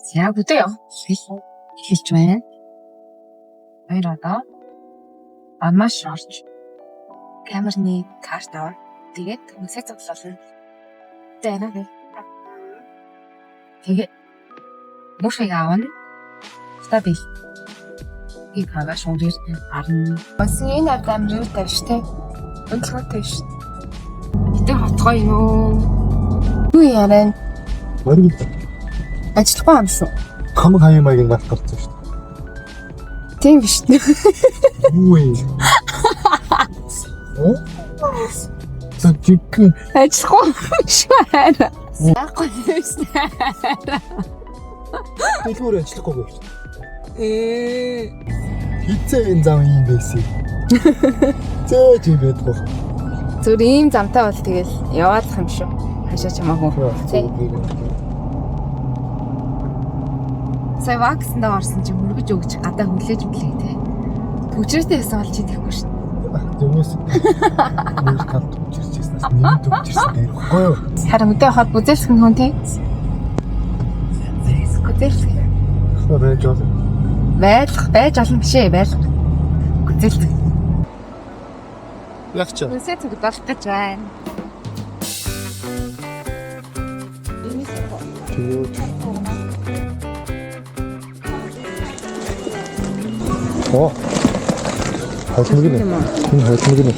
За бүдээ яа. Хэлж байна. Хоёр одоо маш орж камерны карт аваа. Тэгээд хүмүүсээ зоглуулна. Тэгээд тэгээд мушиг авна. Стабил. Их хагаш унжир харна. Бас энэ ард амжир тавьштай. Өнцгөөтэй ш. Гэтэ хотгоо юм уу? Юу яран? Морин Ажиллахгүй юм шүү. камаг хаяа маягийн гал гарсан шүү Тийм биш. дээ. Юу вэ? За жиг Ажиллахгүй шүү хараа. Яахгүй биш. дэлгүүр ажиллахгүй байх. Ээ. Хизээ энэ зам юм байсан. Зөөж юм байдаг. Зүр ийм замтай бол тэгэл яваадах юм шүү. Хашаа чамаагүй. Сая ваксандаа орсон чи мөргөж өгч гадаа хүлээж өглөө те. Төвчрөөстэй ясан бол чи тэхгүй шүү. Зүгээс нэг калт үчирчээснээс нэг төвчирсэн байхгүй юу? Харин өдөө хаад бүзэлсэх хүн те. Бүзэлсэх. Байж бол Байж олон бишээ байлга. Бүзэлсэх. яг ч Үсээ зүг болох гэж байна. Оо. Хатмаг нэ. Энэ хатмаг нэ.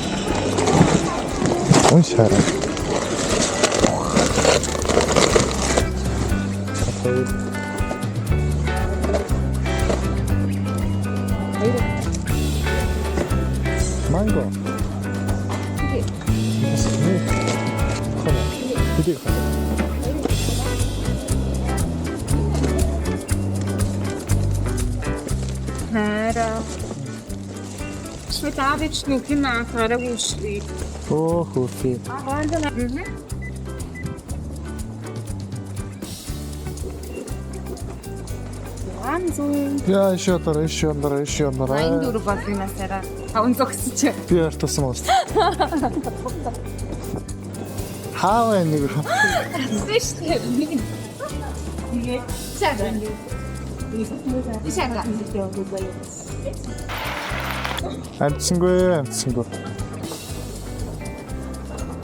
Уншаа. Манго. Хараа. Шведавич нүх юм анхаараагүй шүү. Оо хөөе. Я еще одна. 84 бол би насаараа 500 ч. Би артсан мост. Хаа нэг. Амтсангүй.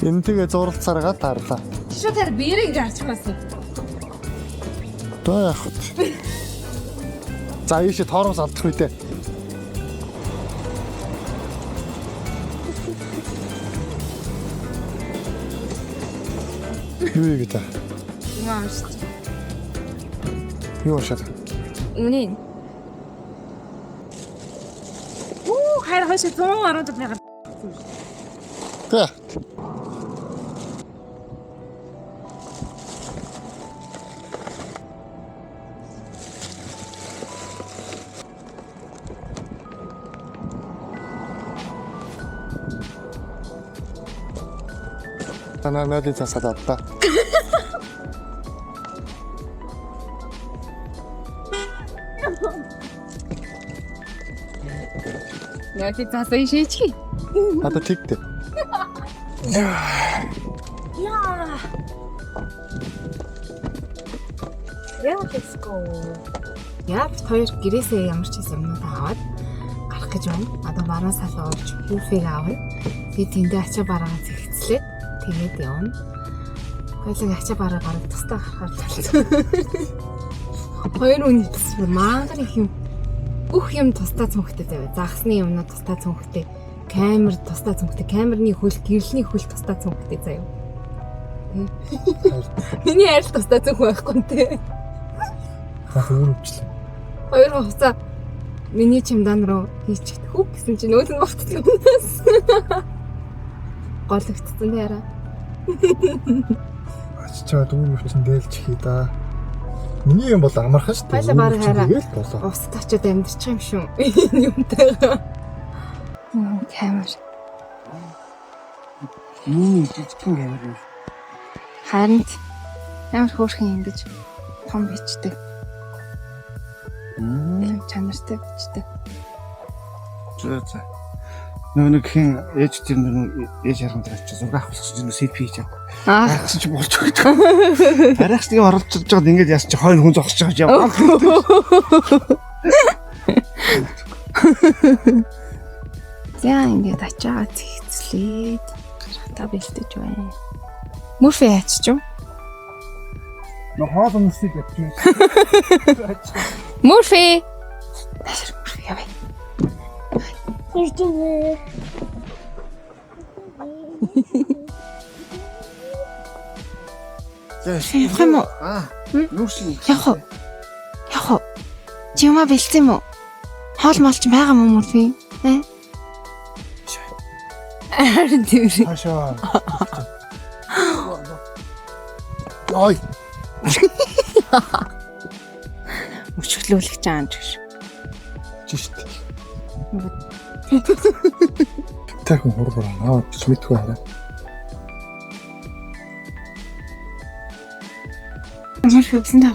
Энтэйгээ зурлцаараа таарлаа. Шо тэр биерийг гарчих байсан. Тоо яах вэ? За ийш тоороос алдах үедээ. Юу гэдэг? Маш. Юу шат? Үнэн. Хайр хашаа 110 мянга. Тэ. Танаа засалаад та. Яг и цаасан шийчи. Ата тэгтээ. Яа, let's go. Яг хоёр гэрээсээ ямар ч юм аваад гарах гэж байна. Одоо баруун салаа орж хүүфийг аавна. Би тэндээ ачаа бараагаа зэгцлээ. Тэгээд явна. Хоёлаа ачаа бараа гараад тустаа гарахаар талцсан. Хоёр үнэс мангар их юм. Бүх юм тустаа цүнхтэй заяа. Загсны юмнууд тустаа цүнхтэй. Камер тустаа цүнхтэй. Камерны хөл, гэрлийн хөл тустаа цүнхтэй заяа. Миний арил тустаа цүнх байхгүй нэ. Хаа өөрөвчлээ. Хоёр хувцас миний чемодан руу хийчих хөв гэсэн чинь нөөд нь багтдаг юмнаас. Голөгдсөн яараа. Ачаа дүүрсэн дээлж хий да. Миний юм бол амархан шүү дээ. Баялаа бараа хараа. Тэгэл болоо. Увсад очиод амьдчих юм шүү. Энэ юмтайгаа. Камер. Жижигхэн камер юм. Харин ямар хөөрхөн ингэж том бичдэг. Чанартай бичдэг. За. Нэг хин ээж тэр ээж харамдраач зураг авах чинь селфи хийж байгаа. Гаргасан чи болж байгаа. Арайч нэг оролцож байгаад ингэж яас чи хойно хүн зогсож байгаа юм. За ингэж ачаагаа зихицлээд гарахтаа бэлтэж байна. Мөрфи яачч юу? Нөө хоол өмсөж ятчих. Мөрфи. Мөрфи яваа. Ирдэнэ. Явах юм уу? Нүршин. Явах. Чи юмаа бэлдсэн юм уу? Хоол молч байгаа юм уу мөрфи? Харин тэр. Хашаа. Ой. Өчгөлүүлэх чаанч гэж. Жишт. Тэхэн хургар аа бич мэдгүй хараа. Мөрфи үсэндээ.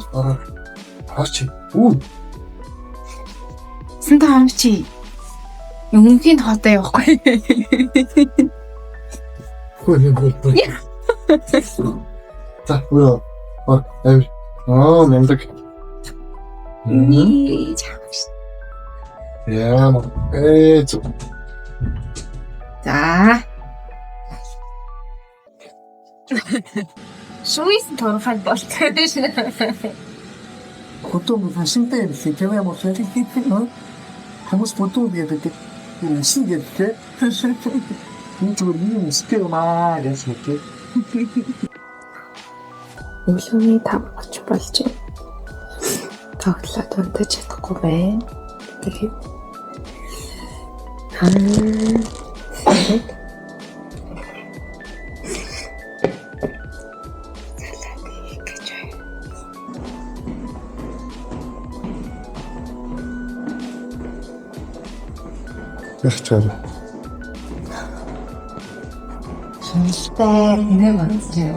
Хаач. Үу. Үсэндээ хамчи. Өмнөхийн хотоо явахгүй. Хөөе. За, үе. Нэмдэг. Яа, зу. За. Шуйс торхал болчиход шин. 보통 신대 대회 뭐 저기 너 한번 보통 이렇게 신대 때 이쪽으로 미는 스케일 막 이렇게 Үлгүний тав оч болж тоглоод унтаж чадахгүй байна. Тэгээд Яхчаар. Шинжтэй нэр онцгой.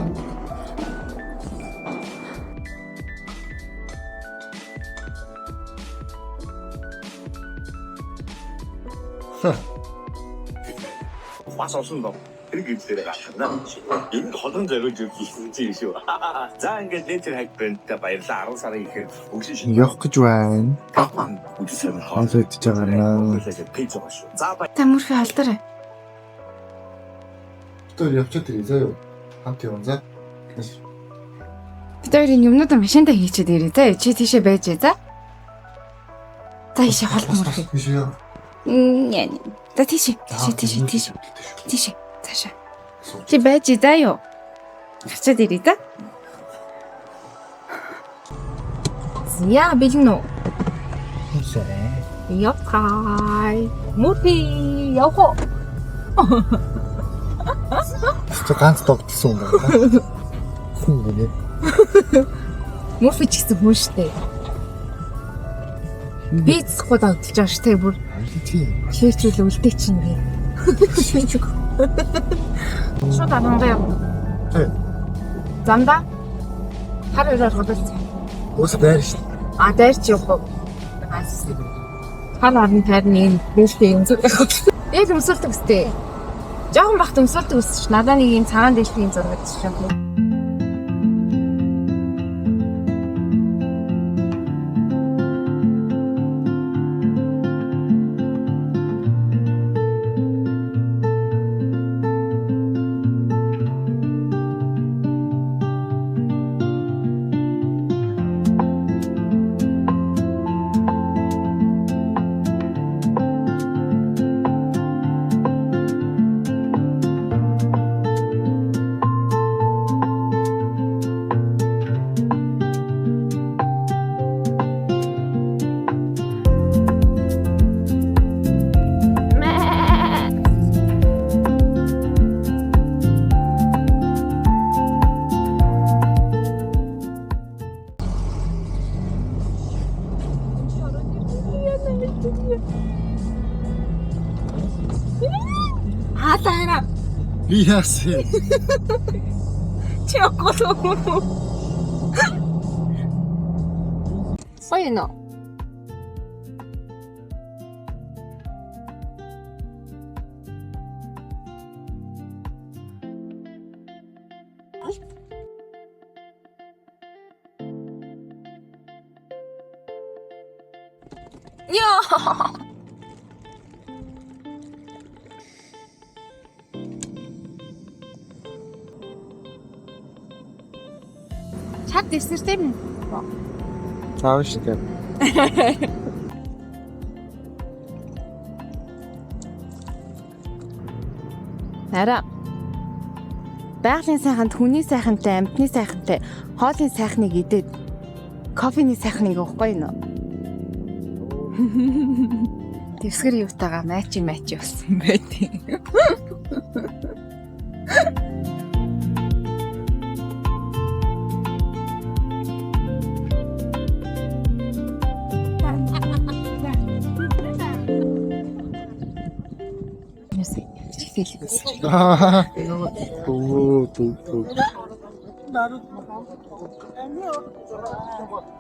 와서순도 이렇게 들어가셨나? 이거 허던 적을 좀 기술지시오. 자, 이게 내들 할건 바이러 사로 사로 이렇게 혹시 Явах гэж байна. 우주선 Хоол идэж байгаа наа. 그래서 페이지가시오. 자, та мөрфи алдараа. Тэр явчихад ирээ заяа. Хамт явна за. Бид хоёрын юмнуудаа машинтаа хийчихэд ирээ. За чи тийшээ байж за. За ийшээ холбоо мөрфи. Яа. За тийшээ. Цаашаа. Чи байж за юу? Гарчаад ирээ за. Яа бэлэн үү? Явхай. Мөрфи явах. Тэ ганц тогтсон юм байна. Хүн гинэ. Мөрфи ч гэсэн хүн штэ. Би зөвхөн дагдлаж байгаа штэ бүр. Тийм. Шийдвэл үлдээ чинь гээ. Шууд ангаа яв. Тий. Замда хар өрөөр хөдөлж. Ус байр шүү. А дайрч явах. Хар харны тайрны бэлтэй юм зүг. Яг өмсөлт өстэй. Жохон бахт өмсөлт өсч надаа нэг юм цагаан дэлхийн зураг чинь. Атайра. Би яасан. Чи околоо. Соёно. Чад дэвсэртэй минь. Цаав шүү дээ. Араа. Байгалийн сайханд хүний сайхантай, амьтны сайхантай, хоолны сайхныг идээд кофений сайхныг уухгүй юу? Дэвсгэр юутайгаа матчи болсон байдیں۔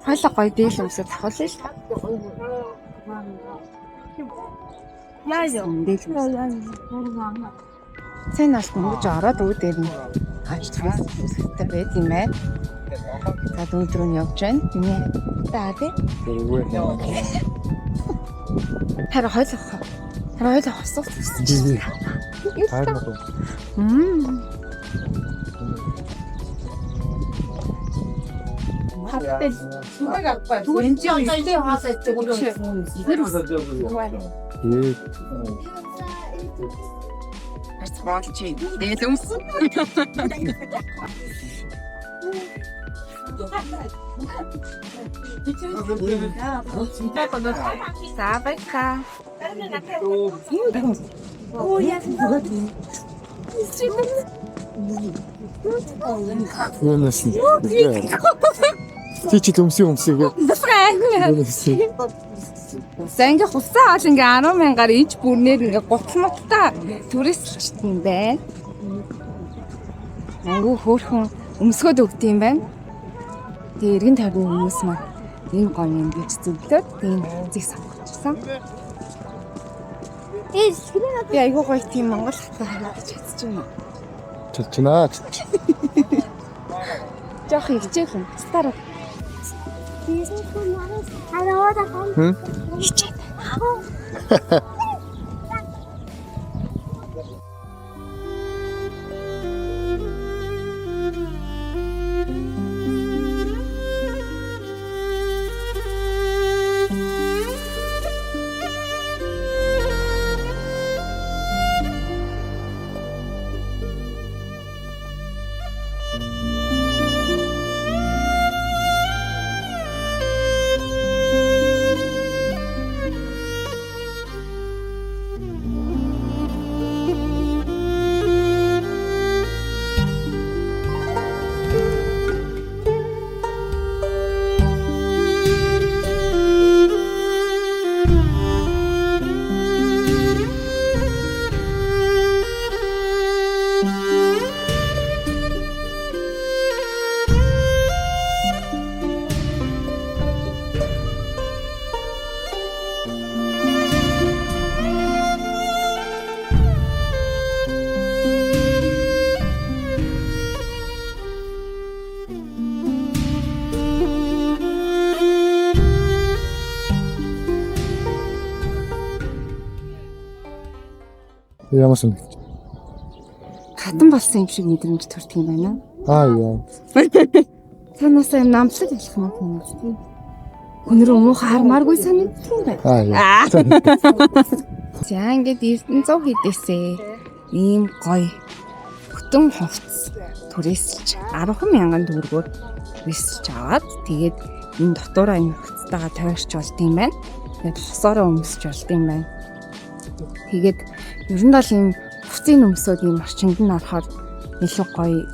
Хойлоо гоё дээл өмсөд авахлаа шүү. Сайн нас ингэж ороод үүдээр нь хаач хэвчтэй байд юм байна. За дүүдрөө нь явж байна. Миний тааде. Хараа хойлоо хосох. Тийч өмсөг. За ингээ хусаа ол ингээ 10,000-аар ич бүрнээр ингээ гутматтай туристчт юм байна. Ангуу хөөрхөн өмсгөөд өгд юм байна. Тэгээ эргэн тойрны хүмүүс маань энэ гоё юм гэж зөвлөд тийм зэг сонгочихсон. Би айгуу гоё тийм Монгол хатаа харагдаж чадчихна. Чичнаа. Жох хилжээх юм. Стар. Ямар сон. Хатан болсон юм шиг мэдрэмж төрдөг юм байна. Яа. Танаас юм намслаг болох юм хүмүүс тийм. Өнөр муухай хармааргүй санагдсан юм байна. За ингээд Эрдэнэцэн хийдээсээ ийм гоё бүтэн хувцас түрээсэлж 10,000 төгрөгөөр түрээсэлж аваад тэгээд энэ дотоороо энэ хувцастайгаа тавиарч болд юм байна. Тэгээд хосоороо өмсөж болд юм байна. Тэгээд ер нь бол ийм хувцсыг өмсөд ийм орчинд нь орохоор илүү гоё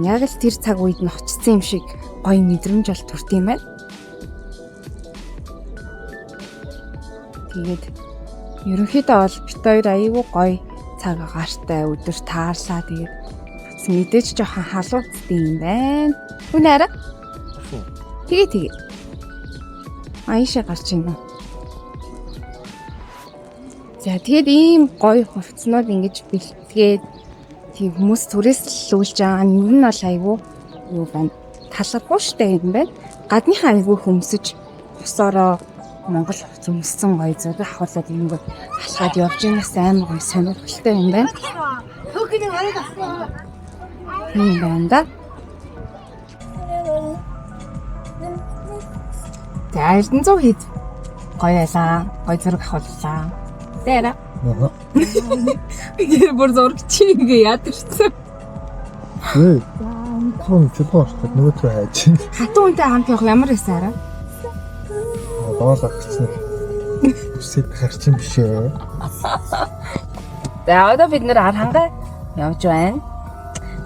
яг л тэр цаг үед нь очсон юм шиг гоё мэдрэмж бол төрд юм байна. Тэгээд ерөнхийдөө бол бит хоёр аюу гоё цаг агаартай өдөр таарлаа. Тэгээд мэдээж жоохон халуурцтай юм байна. Үнэ арай. Тэгээ. Аашаа гарч ийн. За тэгээд ийм гоё хувцснууд ингэж бэлтгээд тийм хүмүүс түрээслүүлж байгаа нь ер нь бол аюу юу байна. Талархуу штэ юм байна. Гадныхаа аюу хөмсөж хосоороо Монгол зөвмөссөн гоё зүрх хавлаад ингэнгүүт хашаад явж байнаас амар гоё сонирхолтой юм байна. Тийм байна да. За 200 хэд гоё байлаа. Гоё зүрх авахлаа. Тэрэ. Би бүр зураг чигээ ядарсан. Том чулуурт нөгөөдөө хайж. Хатуу үнтэй хамт явах ямар байсан арай? Доолох гэсэн. Үсэд харчин биш ээ. За одоо бид нэр Архангаа явж байна.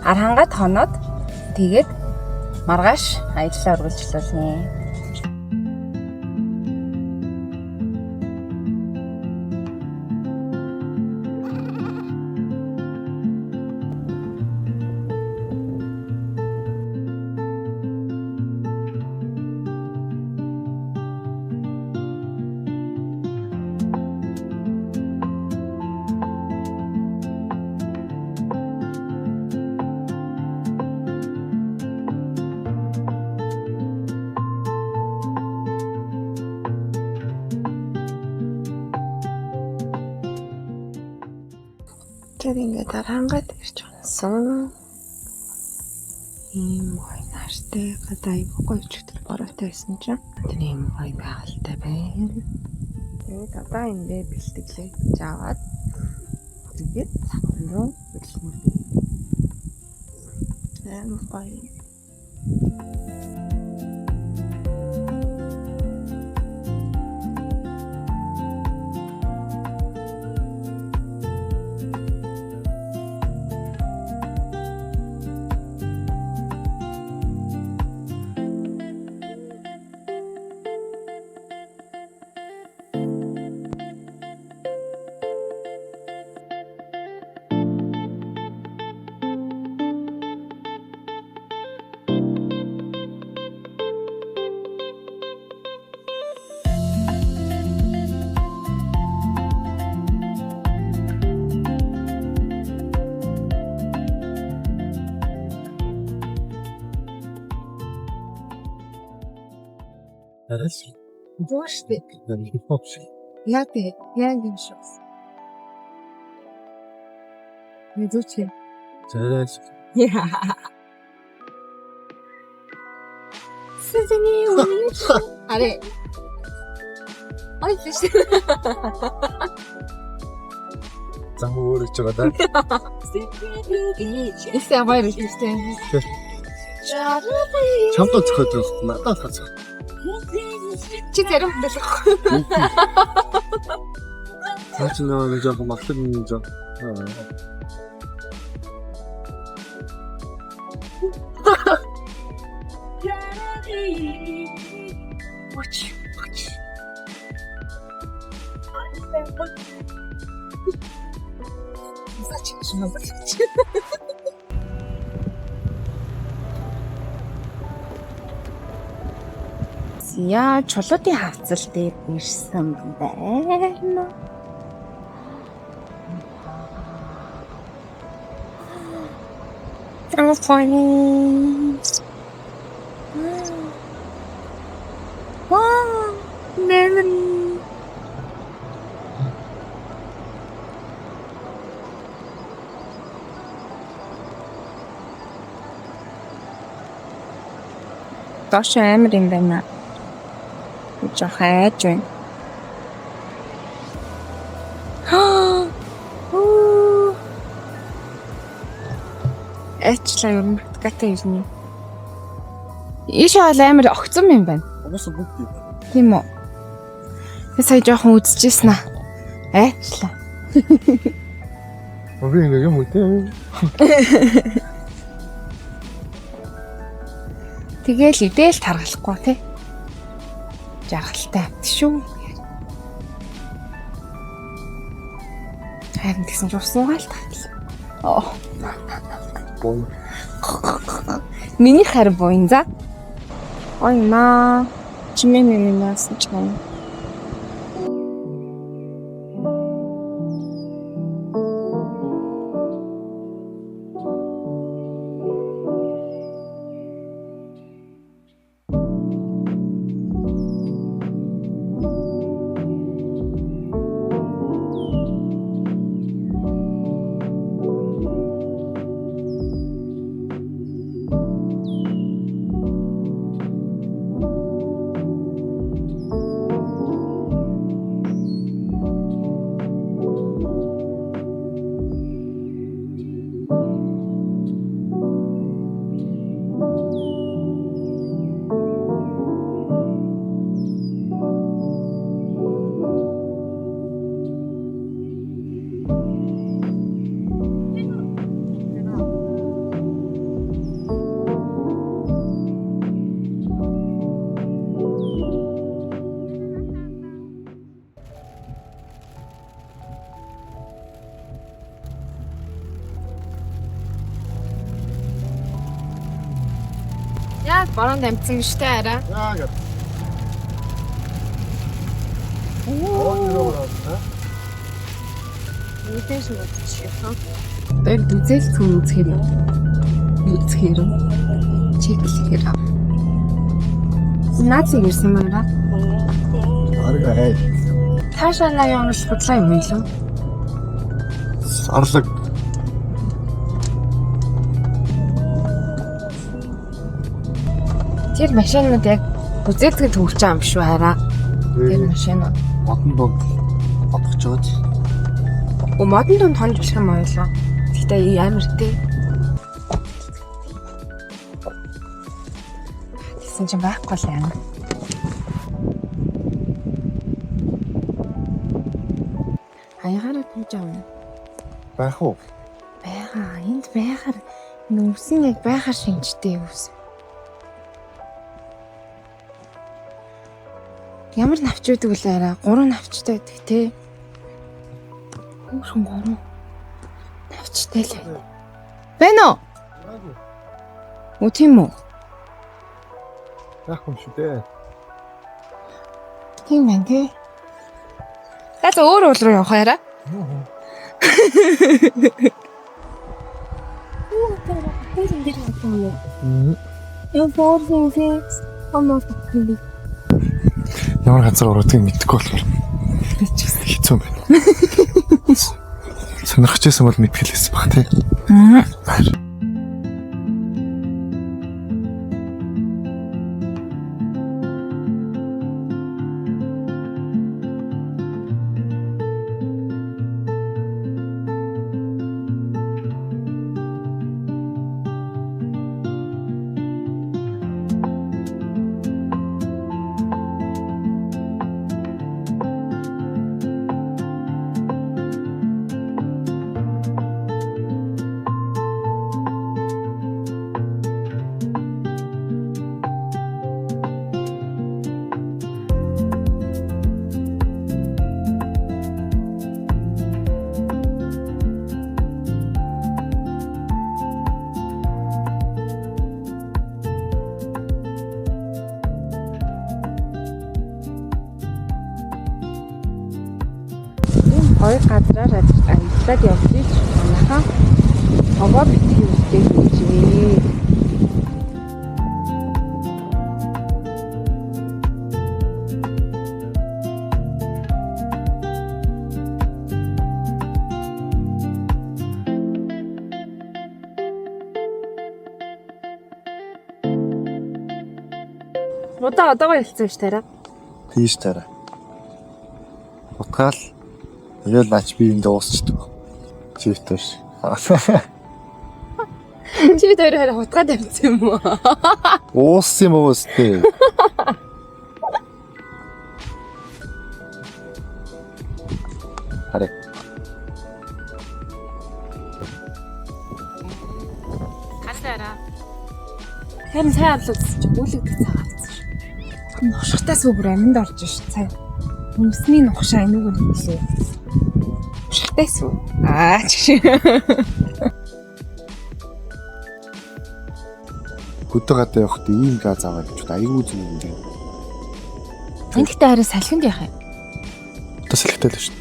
Архангад хоноод тэгээд маргааш аяллаа үргэлжлүүлнэ. Тэр ингээд Архангад ирж унсан. Ийм гоё нартай гадаа юм гоё өчтөр бороотой байсан чинь тэр ийм гоё байгальтай байна. Тэгээд одоо ингээд бэлтгэлээ жаагаад тэгээд руу бүлгэн. Гоё. Арас. Боштэй. Хипхоп шиг. Яг юм шиг. Мэдүүч. Зарас. Яа. Сэзэний үн. Аре. Ой биш. Зам өөрөж байгаа да. Ихтэй баяр ихтэй. Чамд зөхөж байгаа надад хацаа. Чи зарим хэлэх. Цаач нэг жоохон маглаг нэг жоо. Яа, чулуутын хавцал дээр ирсэн байна. Телефон. Вау, memory. Таш амар юм байна. Жох хайж байна. Эчлээ юм гатаа ирнэ. Ийшээ бол амар огцом юм байна. Угсаа бүгд юм. Тийм үү. Би сая жоохон үзчихсэн аа. Эчлээ. Оби ингэ юм үү? Тэгээл идэл таргалахгүй тий. Жаргалтай шүү. Харин тэгсэн ч усуугаал таглаа. Оо. Бом. Миний хар буин за. Ой маа. Чимээ наас ч юм. Бороонд амтсан биш тэ арай. Яа гэх. Үдээс үзчих юм. Яг үзэл зүг үзэхээр юм. Үзэхээр чиглэхээр. Наац ирсэн юм байна. Арай. Таашаа на явах бодлоо юм илүү. Арлаг. Тэр машинууд яг үзэлцгээ төвч байгаа юм шүү хараа. Тэр машинууд Модон дунд бодох ч байгаа. модон донд хонж болох юм ойлоо. Гэхдээ амар тий. Тэгсэн чинь байхгүй л яана. Аягараа түүж авна. Байх уу? Бага энд байхаар нүсэн яг байхаар шинжтэй үс. Ямар навч үүдэг вэ арай? 3 навчтай байдаг те. Хөөрхөн 3 навчтай л байна. Байна уу? Үгүй тийм үү? Яах юм шүү дээ. Тийм байна те. Гац өөр уул руу явах яриа. Ямар газар орохыг мэдэхгүй болохоор хэцүү байна. Сонирхож байсан бол мэдгэлээс баг тий. Хоёр газраар ажиллаад явчих манайхаа овоо битгий үстэй хийжээ. Удаа одоогоо хэлсэн ш тараа. Тийш тараа. Утгаал тэгэл нач би энд уусчдаг. Чивтэш. Чи дээр хараа утгаад авсан юм уу? Ууссан юм уу өстэй? Харин Хасаараа. Харин сайн авлаа чи бүлэгдэх цаг авсан. Нухшигтаас өөр аминд орж ш цай. Нүсний нухшаа энийг нь хэлээ. Нухшигтаас үү? Чи. хөдөө гадаа явахдаа ийм газ аваад ч аюу зүг юм байна. Энд ихтэй хараа салхинд яах юм? Одоо салхитай л шүү.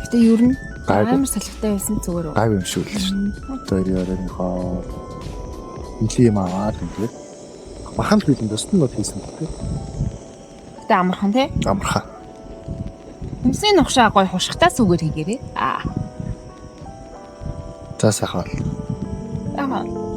Гэтэ ер нь Гайгүй. амар салхитай байсан зүгээр үү? Гайв юм шүү л шүү. Одоо ярианыхоо нэлийн юм аваад ингээд махан хилэн дөстөн нот хийсэн гэдэг. Гэтэ амархан тий? Амарха. Нүсний нухшаа гой хушигтаас үгээр хийгээрээ. За сайхан. Яагаад?